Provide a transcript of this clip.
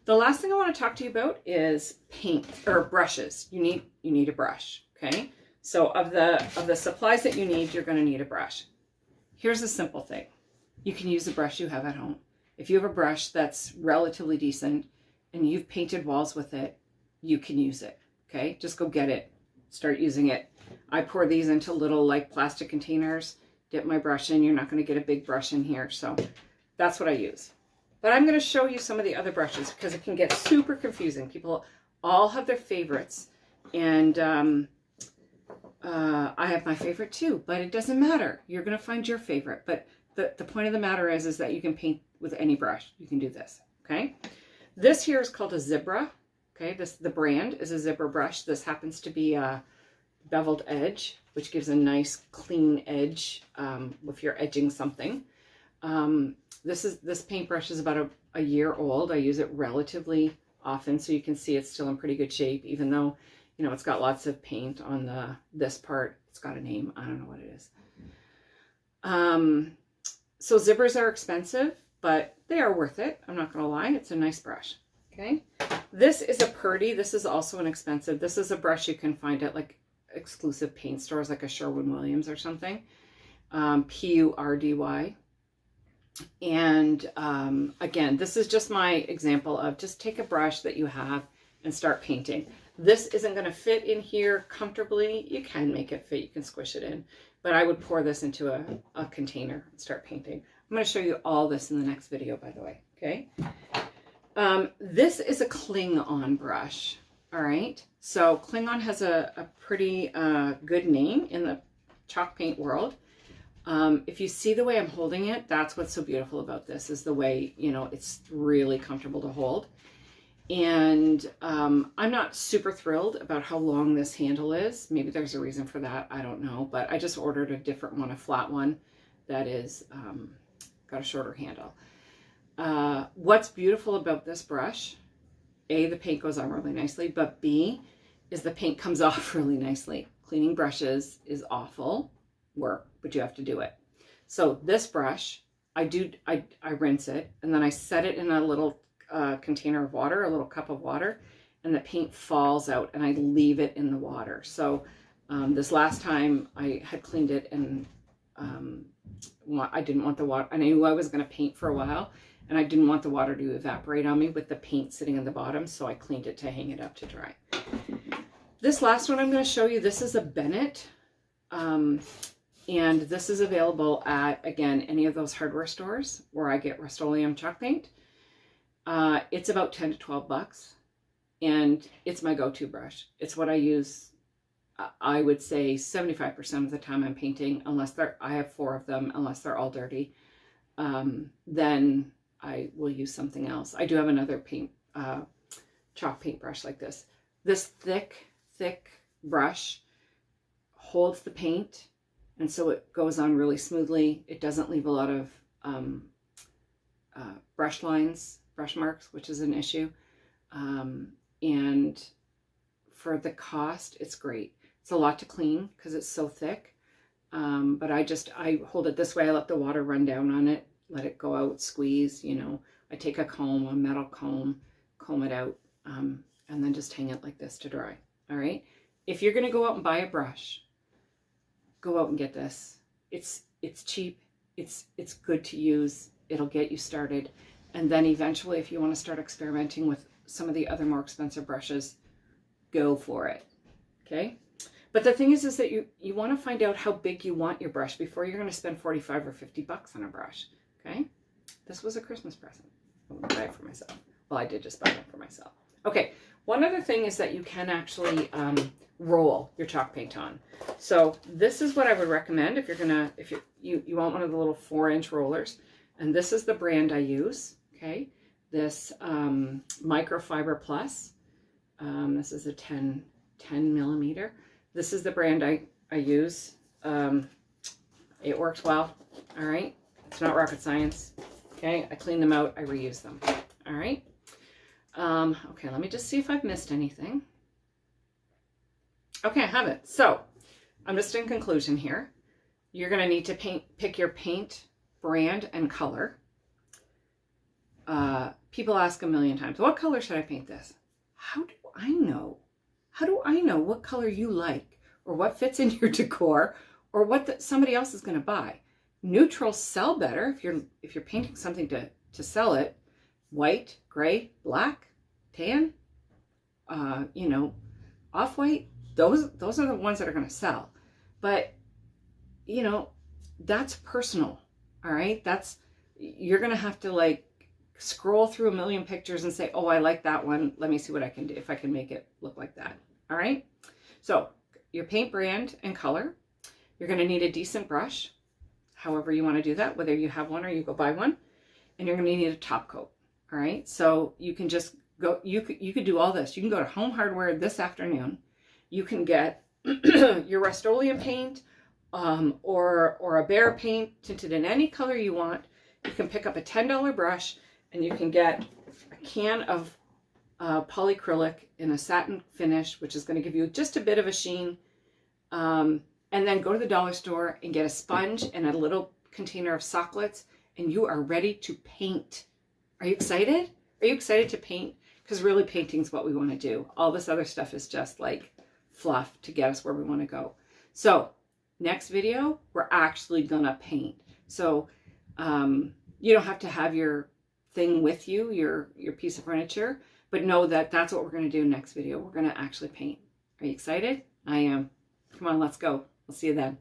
The last thing I want to talk to you about is paint or brushes. You need a brush, okay? So of the supplies that you need, you're going to need a brush. Here's a simple thing. You can use the brush you have at home. If you have a brush that's relatively decent and you've painted walls with it, you can use it, okay? Just go get it. Start using it. I pour these into little like plastic containers, dip my brush in. You're not going to get a big brush in here, so that's what I use. But I'm going to show you some of the other brushes because it can get super confusing. People all have their favorites, and I have my favorite too, but it doesn't matter. You're going to find your favorite. But the point of the matter is that you can paint with any brush. You can do this, okay? This here is called a Zebra, okay? The brand is a Zebra brush. This happens to be a beveled edge, which gives a nice clean edge if you're edging something. This paintbrush is about a year old. I use it relatively often, so you can see it's still in pretty good shape, even though, you know, it's got lots of paint on this part. It's got a name. I don't know what it is. So Zebras are expensive, but they are worth it. I'm not going to lie. It's a nice brush. Okay. This is a Purdy. This is also inexpensive. This is a brush you can find at like exclusive paint stores, like a Sherwin-Williams or something. Purdy. And again, this is just my example of just take a brush that you have and start painting. This isn't going to fit in here comfortably. You can make it fit. You can squish it in. But I would pour this into a container and start painting. I'm going to show you all this in the next video, by the way. Okay. This is a Kling-On brush. All right. So Kling-On has a pretty good name in the chalk paint world. If you see the way I'm holding it, that's what's so beautiful about this, is the way, you know, it's really comfortable to hold. And I'm not super thrilled about how long this handle is. Maybe there's a reason for that. I don't know. But I just ordered a different one, a flat one that is got a shorter handle. What's beautiful about this brush, A, the paint goes on really nicely, but B, is the paint comes off really nicely. Cleaning brushes is awful work, but you have to do it. So this brush, I rinse it, and then I set it in a little container of water, a little cup of water, and the paint falls out, and I leave it in the water. So this last time I had cleaned it, and I didn't want the water, and I knew I was going to paint for a while, and I didn't want the water to evaporate on me with the paint sitting in the bottom, so I cleaned it to hang it up to dry. This last one I'm going to show you, this is a Bennett, and this is available at, again, any of those hardware stores where I get Rust-Oleum chalk paint. It's about 10 to 12 bucks, and it's my go-to brush. It's what I use, I would say 75% of the time I'm painting, unless I have 4 of them, unless they're all dirty. Then I will use something else. I do have another chalk paint brush like this. This thick brush holds the paint, and so it goes on really smoothly. It doesn't leave a lot of brush lines, brush marks, which is an issue. And for the cost, it's great. It's a lot to clean because it's so thick. But I hold it this way. I let the water run down on it, let it go out, squeeze, you know. I take a comb, a metal comb it out, and then just hang it like this to dry. All right. If you're going to go out and buy a brush, go out and get this. It's cheap. It's good to use. It'll get you started. And then eventually, if you want to start experimenting with some of the other more expensive brushes, go for it. Okay. But the thing is that you want to find out how big you want your brush before you're going to spend 45 or 50 bucks on a brush. Okay. This was a Christmas present. I'm going to buy it for myself. Well, I did just buy one for myself. Okay. One other thing is that you can actually roll your chalk paint on. So this is what I would recommend if you want one of the little 4-inch rollers. And this is the brand I use. Okay. This Microfiber Plus. This is a 10 millimeter. This is the brand I use. It works well. All right. It's not rocket science. Okay. I clean them out. I reuse them. All right. Okay. Let me just see if I've missed anything. Okay. I haven't. So I'm just in conclusion here. You're going to need to pick your paint brand and color. people ask a million times, what color should I paint this? How do I know? How do I know what color you like or what fits in your decor or what somebody else is going to buy? Neutrals sell better if you're painting something to sell it. White, gray, black, tan, you know, off-white, those are the ones that are going to sell. But, you know, that's personal. All right. You're going to have to like scroll through a million pictures and say, oh, I like that one. Let me see what I can do, if I can make it look like that. All right. So your paint brand and color, you're going to need a decent brush, however you want to do that, whether you have one or you go buy one, and you're going to need a top coat. All right. So you can just go, you could do all this. You can go to Home Hardware this afternoon. You can get your Rust-Oleum paint, or a Behr paint tinted in any color you want. You can pick up a $10 brush and you can get a can of polyacrylic in a satin finish, which is going to give you just a bit of a sheen. And then go to the dollar store and get a sponge and a little container of Socklets, and you are ready to paint. Are you excited? Are you excited to paint? Because really painting is what we want to do. All this other stuff is just like fluff to get us where we want to go. So next video, we're actually going to paint. So you don't have to have your thing with you, your piece of furniture, but know that that's what we're going to do next video. We're going to actually paint. Are you excited? I am. Come on, let's go. We'll see you then.